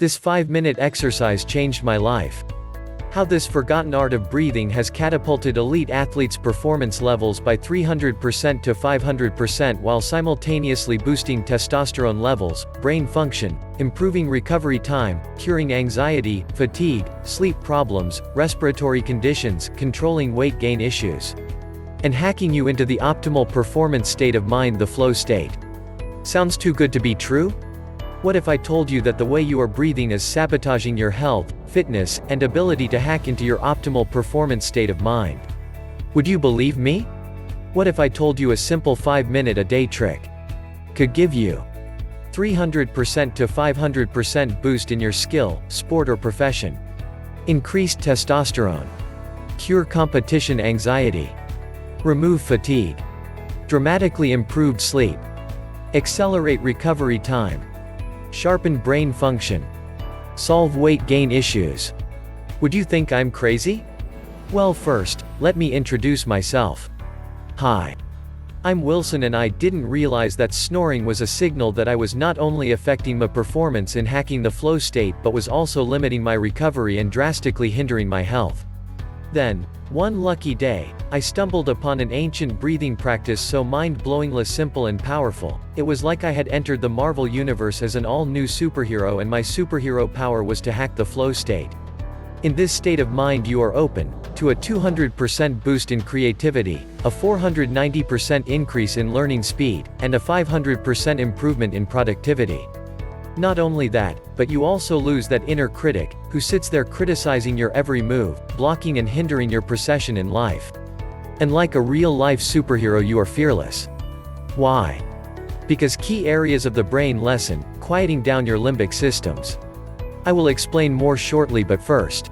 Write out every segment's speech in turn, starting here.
This 5-minute exercise changed my life. How this forgotten art of breathing has catapulted elite athletes' performance levels by 300% to 500% while simultaneously boosting testosterone levels, brain function, improving recovery time, curing anxiety, fatigue, sleep problems, respiratory conditions, controlling weight gain issues, and hacking you into the optimal performance state of mind, the flow state. Sounds too good to be true? What if I told you that the way you are breathing is sabotaging your health, fitness, and ability to hack into your optimal performance state of mind? Would you believe me? What if I told you a simple 5-minute a day trick could give you 300% to 500% boost in your skill, sport or profession, increased testosterone, cure competition anxiety, remove fatigue, dramatically improved sleep, accelerate recovery time, sharpen brain function, solve weight gain issues? Would you think I'm crazy? Well, first, let me introduce myself. Hi. I'm Wilson, and I didn't realize that snoring was a signal that I was not only affecting my performance in hacking the flow state but was also limiting my recovery and drastically hindering my health. Then, one lucky day, I stumbled upon an ancient breathing practice so mind-blowingly simple and powerful. It was like I had entered the Marvel universe as an all-new superhero, and my superhero power was to hack the flow state. In this state of mind you are open to a 200% boost in creativity, a 490% increase in learning speed, and a 500% improvement in productivity. Not only that, but you also lose that inner critic, who sits there criticizing your every move, blocking and hindering your procession in life. And like a real-life superhero you are fearless. Why? Because key areas of the brain lessen, quieting down your limbic systems. I will explain more shortly, but first,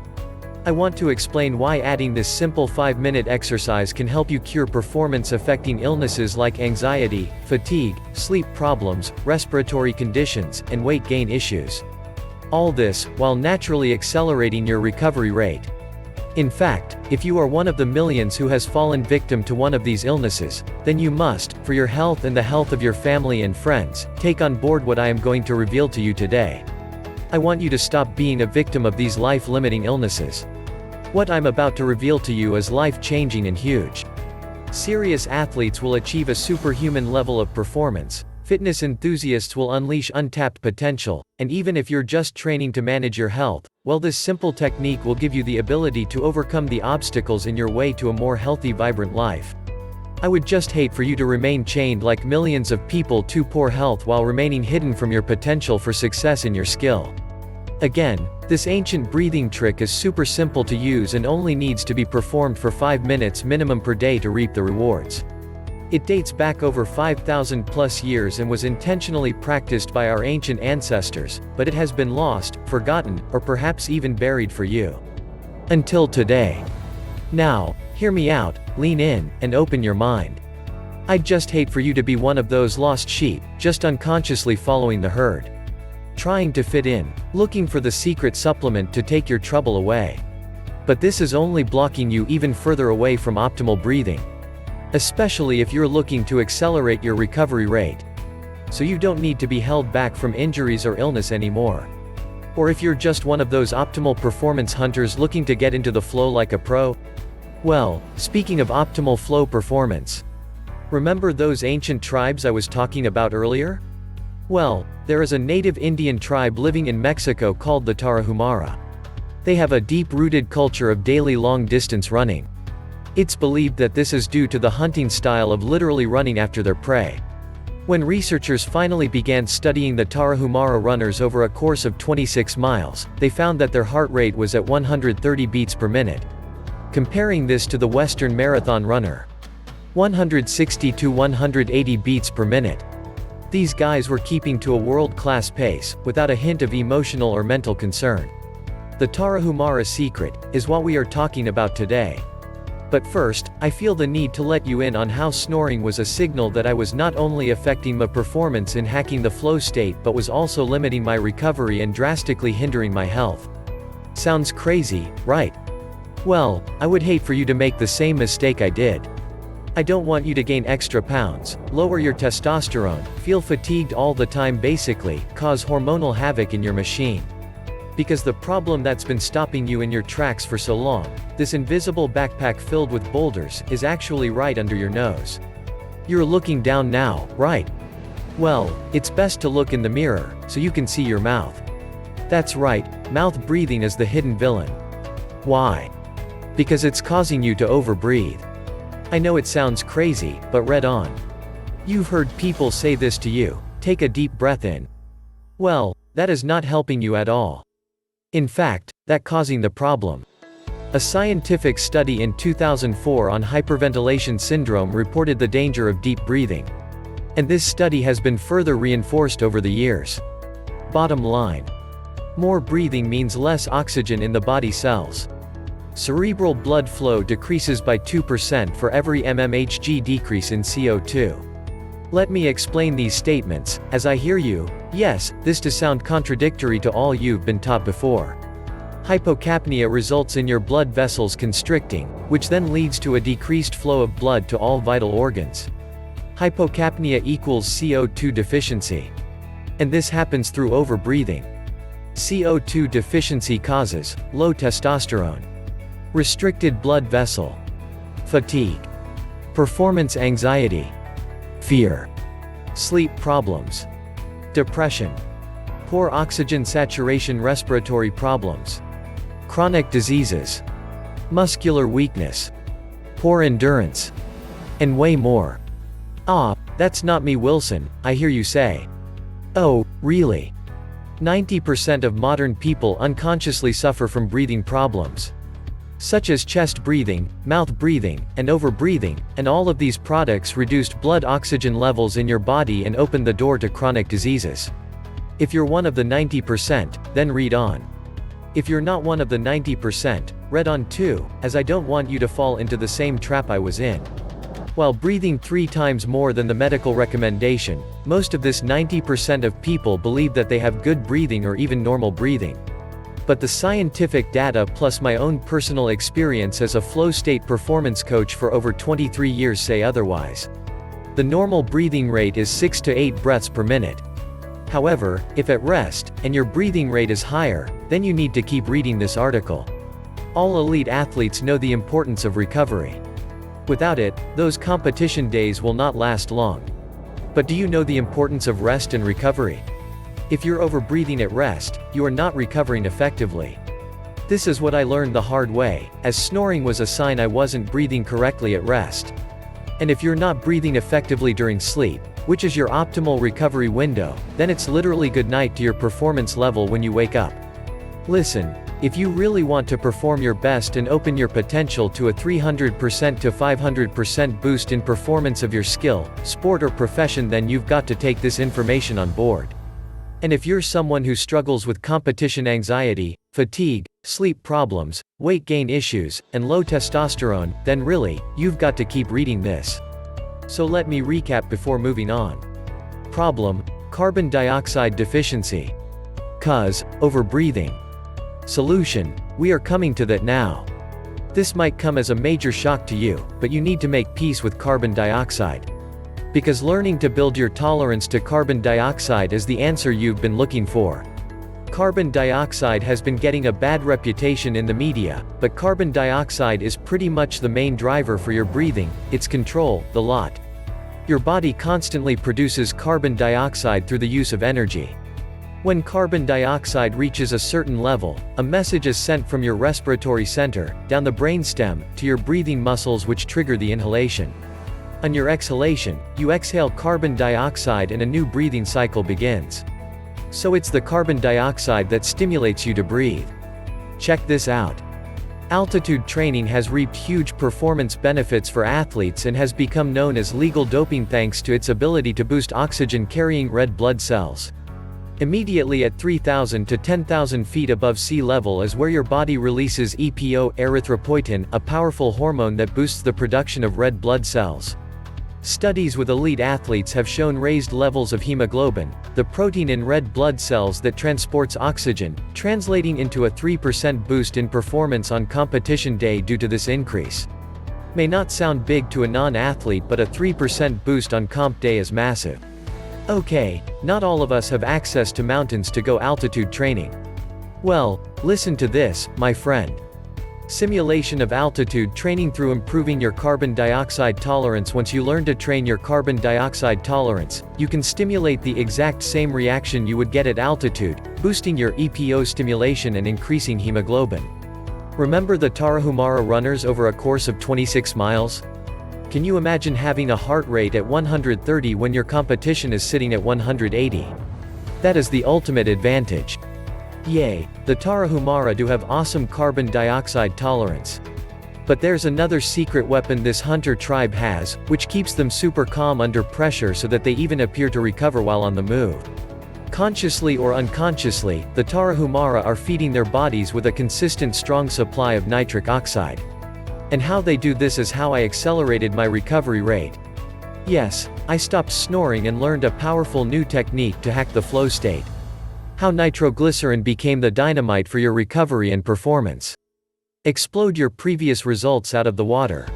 I want to explain why adding this simple 5-minute exercise can help you cure performance-affecting illnesses like anxiety, fatigue, sleep problems, respiratory conditions, and weight gain issues. All this, while naturally accelerating your recovery rate. In fact, if you are one of the millions who has fallen victim to one of these illnesses, then you must, for your health and the health of your family and friends, take on board what I am going to reveal to you today. I want you to stop being a victim of these life-limiting illnesses. What I'm about to reveal to you is life-changing and huge. Serious athletes will achieve a superhuman level of performance, fitness enthusiasts will unleash untapped potential, and even if you're just training to manage your health, well, this simple technique will give you the ability to overcome the obstacles in your way to a more healthy, vibrant life. I would just hate for you to remain chained like millions of people to poor health while remaining hidden from your potential for success in your skill. Again, this ancient breathing trick is super simple to use and only needs to be performed for 5 minutes minimum per day to reap the rewards. It dates back over 5,000 plus years and was intentionally practiced by our ancient ancestors, but it has been lost, forgotten, or perhaps even buried for you. Until today. Now, hear me out, lean in, and open your mind. I'd just hate for you to be one of those lost sheep, just unconsciously following the herd. Trying to fit in, looking for the secret supplement to take your trouble away. But this is only blocking you even further away from optimal breathing. Especially if you're looking to accelerate your recovery rate. So you don't need to be held back from injuries or illness anymore. Or if you're just one of those optimal performance hunters looking to get into the flow like a pro. Well, speaking of optimal flow performance, remember those ancient tribes I was talking about earlier? Well, there is a native Indian tribe living in Mexico called the Tarahumara. They have a deep-rooted culture of daily long-distance running. It's believed that this is due to the hunting style of literally running after their prey. When researchers finally began studying the Tarahumara runners over a course of 26 miles, they found that their heart rate was at 130 beats per minute. Comparing this to the Western marathon runner, 160 to 180 beats per minute. These guys were keeping to a world-class pace, without a hint of emotional or mental concern. The Tarahumara secret is what we are talking about today. But first, I feel the need to let you in on how snoring was a signal that I was not only affecting my performance in hacking the flow state but was also limiting my recovery and drastically hindering my health. Sounds crazy, right? Well, I would hate for you to make the same mistake I did. I don't want you to gain extra pounds, lower your testosterone, feel fatigued all the time, basically, cause hormonal havoc in your machine. Because the problem that's been stopping you in your tracks for so long, this invisible backpack filled with boulders, is actually right under your nose. You're looking down now, right? Well, it's best to look in the mirror, so you can see your mouth. That's right, mouth breathing is the hidden villain. Why? Because it's causing you to overbreathe. I know it sounds crazy, but read on. You've heard people say this to you: take a deep breath in. Well, that is not helping you at all. In fact, that's causing the problem. A scientific study in 2004 on hyperventilation syndrome reported the danger of deep breathing. And this study has been further reinforced over the years. Bottom line: more breathing means less oxygen in the body cells. Cerebral blood flow decreases by 2% for every mmHg decrease in CO2. Let me explain these statements, as I hear you. Yes, this does sound contradictory to all you've been taught before. Hypocapnia results in your blood vessels constricting, which then leads to a decreased flow of blood to all vital organs. Hypocapnia equals CO2 deficiency. And this happens through overbreathing. CO2 deficiency causes low testosterone, restricted blood vessel, fatigue, performance anxiety, fear, sleep problems, depression, poor oxygen saturation, respiratory problems, chronic diseases, muscular weakness, poor endurance, and way more. Ah, that's not me, Wilson, I hear you say. Oh, really? 90% of modern people unconsciously suffer from breathing problems, such as chest breathing, mouth breathing, and overbreathing, and all of these products reduced blood oxygen levels in your body and opened the door to chronic diseases. If you're one of the 90%, then read on. If you're not one of the 90%, read on too, as I don't want you to fall into the same trap I was in. While breathing 3 times more than the medical recommendation, most of this 90% of people believe that they have good breathing or even normal breathing. But the scientific data plus my own personal experience as a flow state performance coach for over 23 years say otherwise. The normal breathing rate is 6 to 8 breaths per minute. However, if at rest, and your breathing rate is higher, then you need to keep reading this article. All elite athletes know the importance of recovery. Without it, those competition days will not last long. But do you know the importance of rest and recovery? If you're overbreathing at rest, you are not recovering effectively. This is what I learned the hard way, as snoring was a sign I wasn't breathing correctly at rest. And if you're not breathing effectively during sleep, which is your optimal recovery window, then it's literally good night to your performance level when you wake up. Listen, if you really want to perform your best and open your potential to a 300% to 500% boost in performance of your skill, sport or profession, then you've got to take this information on board. And if you're someone who struggles with competition anxiety, fatigue, sleep problems, weight gain issues, and low testosterone, then really, you've got to keep reading this. So let me recap before moving on. Problem: carbon dioxide deficiency. Cause: overbreathing. Solution: we are coming to that now. This might come as a major shock to you, but you need to make peace with carbon dioxide. Because learning to build your tolerance to carbon dioxide is the answer you've been looking for. Carbon dioxide has been getting a bad reputation in the media, but carbon dioxide is pretty much the main driver for your breathing. It's control, the lot. Your body constantly produces carbon dioxide through the use of energy. When carbon dioxide reaches a certain level, a message is sent from your respiratory center, down the brainstem, to your breathing muscles, which trigger the inhalation. On your exhalation, you exhale carbon dioxide and a new breathing cycle begins. So it's the carbon dioxide that stimulates you to breathe. Check this out. Altitude training has reaped huge performance benefits for athletes and has become known as legal doping thanks to its ability to boost oxygen-carrying red blood cells. Immediately at 3,000 to 10,000 feet above sea level is where your body releases EPO, erythropoietin, a powerful hormone that boosts the production of red blood cells. Studies with elite athletes have shown raised levels of hemoglobin, the protein in red blood cells that transports oxygen, translating into a 3% boost in performance on competition day due to this increase. May not sound big to a non-athlete, but a 3% boost on comp day is massive. Okay, not all of us have access to mountains to go altitude training. Well, listen to this, my friend. Simulation of altitude training through improving your carbon dioxide tolerance. Once you learn to train your carbon dioxide tolerance, you can stimulate the exact same reaction you would get at altitude, boosting your EPO stimulation and increasing hemoglobin. Remember the Tarahumara runners over a course of 26 miles? Can you imagine having a heart rate at 130 when your competition is sitting at 180? That is the ultimate advantage. Yay, the Tarahumara do have awesome carbon dioxide tolerance. But there's another secret weapon this hunter tribe has, which keeps them super calm under pressure so that they even appear to recover while on the move. Consciously or unconsciously, the Tarahumara are feeding their bodies with a consistent strong supply of nitric oxide. And how they do this is how I accelerated my recovery rate. Yes, I stopped snoring and learned a powerful new technique to hack the flow state. How nitroglycerin became the dynamite for your recovery and performance. Explode your previous results out of the water.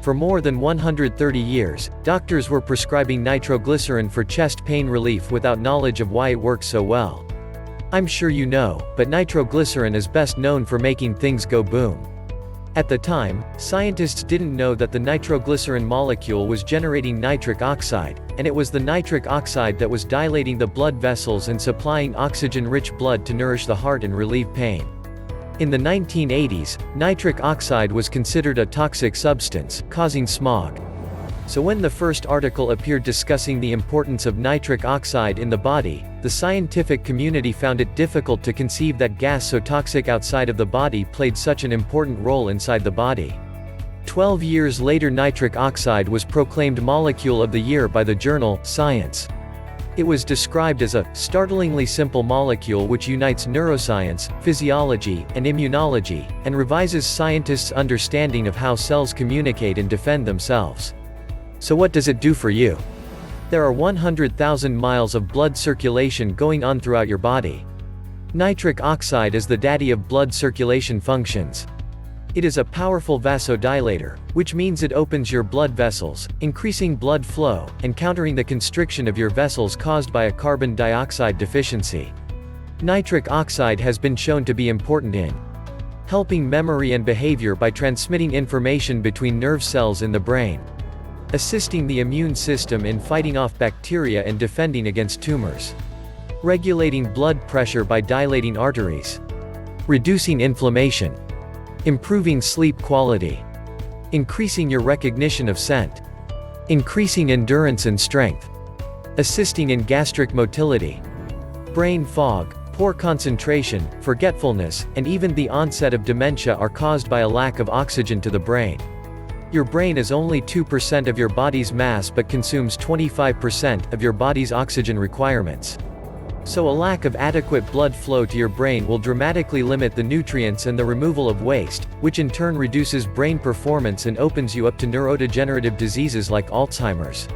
For more than 130 years, doctors were prescribing nitroglycerin for chest pain relief without knowledge of why it works so well. I'm sure you know, but nitroglycerin is best known for making things go boom. At the time, scientists didn't know that the nitroglycerin molecule was generating nitric oxide, and it was the nitric oxide that was dilating the blood vessels and supplying oxygen-rich blood to nourish the heart and relieve pain. In the 1980s, nitric oxide was considered a toxic substance, causing smog. So when the first article appeared discussing the importance of nitric oxide in the body, the scientific community found it difficult to conceive that gas so toxic outside of the body played such an important role inside the body. 12 years later, nitric oxide was proclaimed Molecule of the Year by the journal, Science. It was described as a startlingly simple molecule which unites neuroscience, physiology, and immunology, and revises scientists' understanding of how cells communicate and defend themselves. So what does it do for you? There are 100,000 miles of blood circulation going on throughout your body. Nitric oxide is the daddy of blood circulation functions. It is a powerful vasodilator, which means it opens your blood vessels, increasing blood flow, and countering the constriction of your vessels caused by a carbon dioxide deficiency. Nitric oxide has been shown to be important in helping memory and behavior by transmitting information between nerve cells in the brain, assisting the immune system in fighting off bacteria and defending against tumors, regulating blood pressure by dilating arteries, reducing inflammation, improving sleep quality, increasing your recognition of scent, increasing endurance and strength, assisting in gastric motility, brain fog, poor concentration, forgetfulness, and even the onset of dementia are caused by a lack of oxygen to the brain. Your brain is only 2% of your body's mass but consumes 25% of your body's oxygen requirements. So a lack of adequate blood flow to your brain will dramatically limit the nutrients and the removal of waste, which in turn reduces brain performance and opens you up to neurodegenerative diseases like Alzheimer's.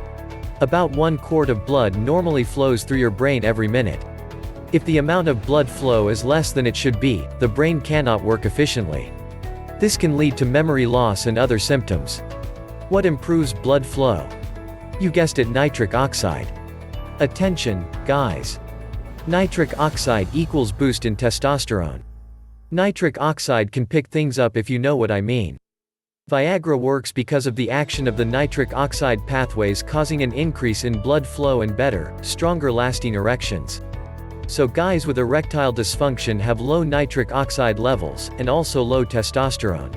About 1 quart of blood normally flows through your brain every minute. If the amount of blood flow is less than it should be, the brain cannot work efficiently. This can lead to memory loss and other symptoms. What improves blood flow? You guessed it, nitric oxide. Attention, guys. Nitric oxide equals boost in testosterone. Nitric oxide can pick things up if you know what I mean. Viagra works because of the action of the nitric oxide pathways causing an increase in blood flow and better, stronger lasting erections. So guys with erectile dysfunction have low nitric oxide levels, and also low testosterone.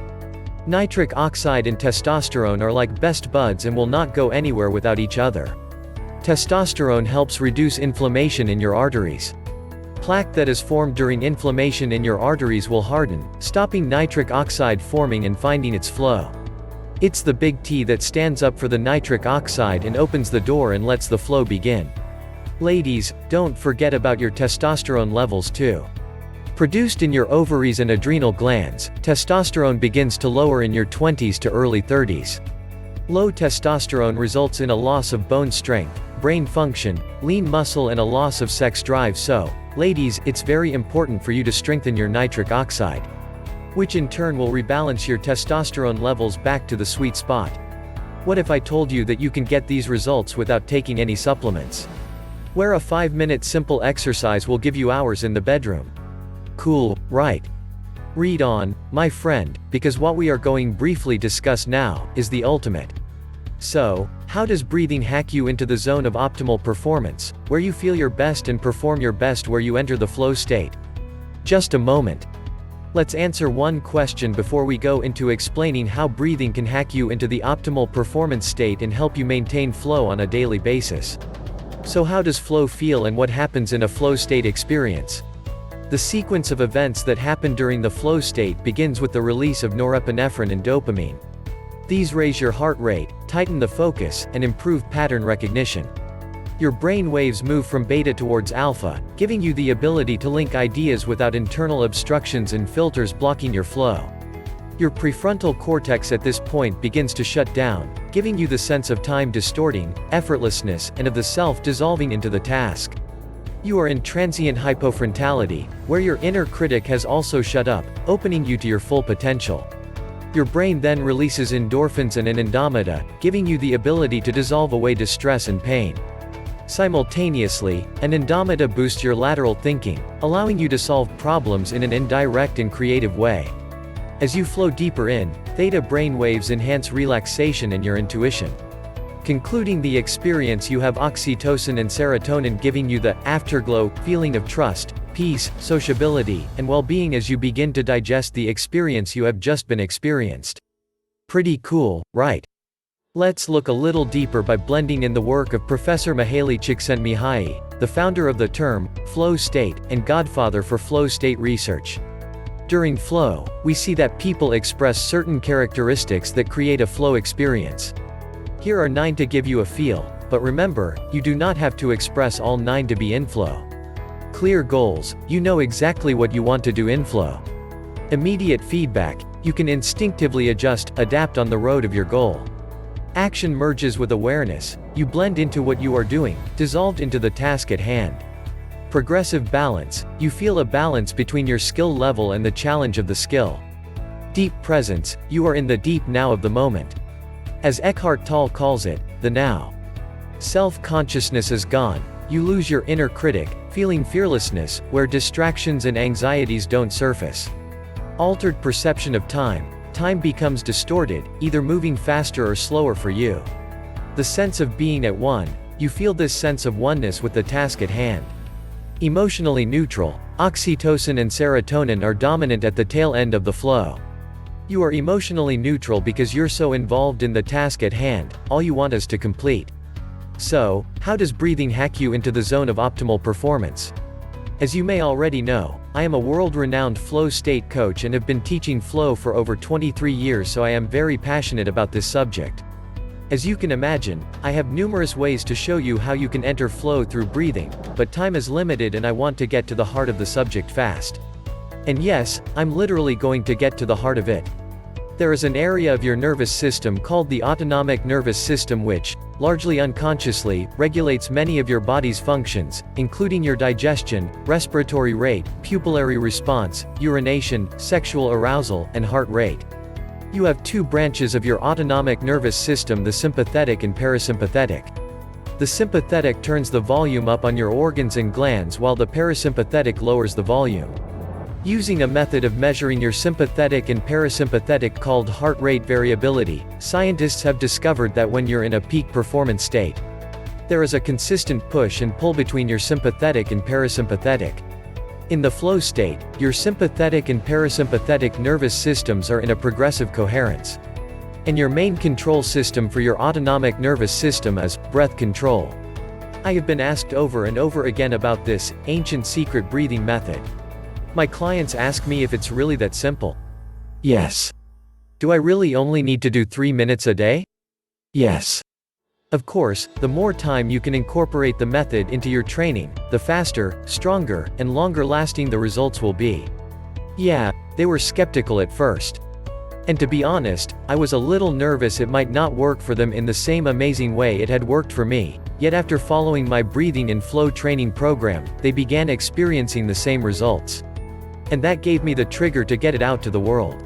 Nitric oxide and testosterone are like best buds and will not go anywhere without each other. Testosterone helps reduce inflammation in your arteries. Plaque that is formed during inflammation in your arteries will harden, stopping nitric oxide forming and finding its flow. It's the big T that stands up for the nitric oxide and opens the door and lets the flow begin. Ladies, don't forget about your testosterone levels too. Produced in your ovaries and adrenal glands, testosterone begins to lower in your 20s to early 30s. Low testosterone results in a loss of bone strength, brain function, lean muscle and a loss of sex drive. So, ladies, it's very important for you to strengthen your nitric oxide, which in turn will rebalance your testosterone levels back to the sweet spot. What if I told you that you can get these results without taking any supplements? Where a 5-minute simple exercise will give you hours in the bedroom. cool, right? Read on, my friend, because what we are going briefly discuss now, is the ultimate. So, how does breathing hack you into the zone of optimal performance, where you feel your best and perform your best, where you enter the flow state? Just a moment. Let's answer one question before we go into explaining how breathing can hack you into the optimal performance state and help you maintain flow on a daily basis. So how does flow feel and what happens in a flow state experience? The sequence of events that happen during the flow state begins with the release of norepinephrine and dopamine. These raise your heart rate, tighten the focus, and improve pattern recognition. Your brain waves move from beta towards alpha, giving you the ability to link ideas without internal obstructions and filters blocking your flow. Your prefrontal cortex at this point begins to shut down, giving you the sense of time distorting, effortlessness, and of the self dissolving into the task. You are in transient hypofrontality, where your inner critic has also shut up, opening you to your full potential. Your brain then releases endorphins and anandamida, giving you the ability to dissolve away distress and pain. Simultaneously, anandamida boosts your lateral thinking, allowing you to solve problems in an indirect and creative way. As you flow deeper in, theta brainwaves enhance relaxation and your intuition. Concluding the experience, you have oxytocin and serotonin giving you the afterglow feeling of trust, peace, sociability, and well-being as you begin to digest the experience you have just been experienced. Pretty cool, right? Let's look a little deeper by blending in the work of Professor Mihaly Csikszentmihalyi, the founder of the term flow state and godfather for flow state research. During flow, we see that people express certain characteristics that create a flow experience. Here are 9 to give you a feel, but remember, you do not have to express all 9 to be in flow. Clear goals, you know exactly what you want to do in flow. Immediate feedback, you can instinctively adapt on the road of your goal. Action merges with awareness, you blend into what you are doing, dissolved into the task at hand. Progressive balance, you feel a balance between your skill level and the challenge of the skill. Deep presence, you are in the deep now of the moment. As Eckhart Tolle calls it, the now. Self-consciousness is gone, you lose your inner critic, feeling fearlessness, where distractions and anxieties don't surface. Altered perception of time, time becomes distorted, either moving faster or slower for you. The sense of being at one, you feel this sense of oneness with the task at hand. Emotionally neutral, oxytocin and serotonin are dominant at the tail end of the flow. You are emotionally neutral because you're so involved in the task at hand, all you want is to complete. So, how does breathing hack you into the zone of optimal performance? As you may already know, I am a world-renowned flow state coach and have been teaching flow for over 23 years, so I am very passionate about this subject. As you can imagine, I have numerous ways to show you how you can enter flow through breathing, but time is limited and I want to get to the heart of the subject fast. And yes, I'm literally going to get to the heart of it. There is an area of your nervous system called the autonomic nervous system which, largely unconsciously, regulates many of your body's functions, including your digestion, respiratory rate, pupillary response, urination, sexual arousal, and heart rate. You have 2 branches of your autonomic nervous system, the sympathetic and parasympathetic. The sympathetic turns the volume up on your organs and glands while the parasympathetic lowers the volume. Using a method of measuring your sympathetic and parasympathetic called heart rate variability, scientists have discovered that when you're in a peak performance state, there is a consistent push and pull between your sympathetic and parasympathetic. In the flow state, your sympathetic and parasympathetic nervous systems are in a progressive coherence. And your main control system for your autonomic nervous system is breath control. I have been asked over and over again about this ancient secret breathing method. My clients ask me if it's really that simple. Yes. Do I really only need to do 3 minutes a day? Yes. Of course, the more time you can incorporate the method into your training, the faster, stronger, and longer lasting the results will be. Yeah, they were skeptical at first. And to be honest, I was a little nervous it might not work for them in the same amazing way it had worked for me, yet after following my breathing and flow training program, they began experiencing the same results. And that gave me the trigger to get it out to the world.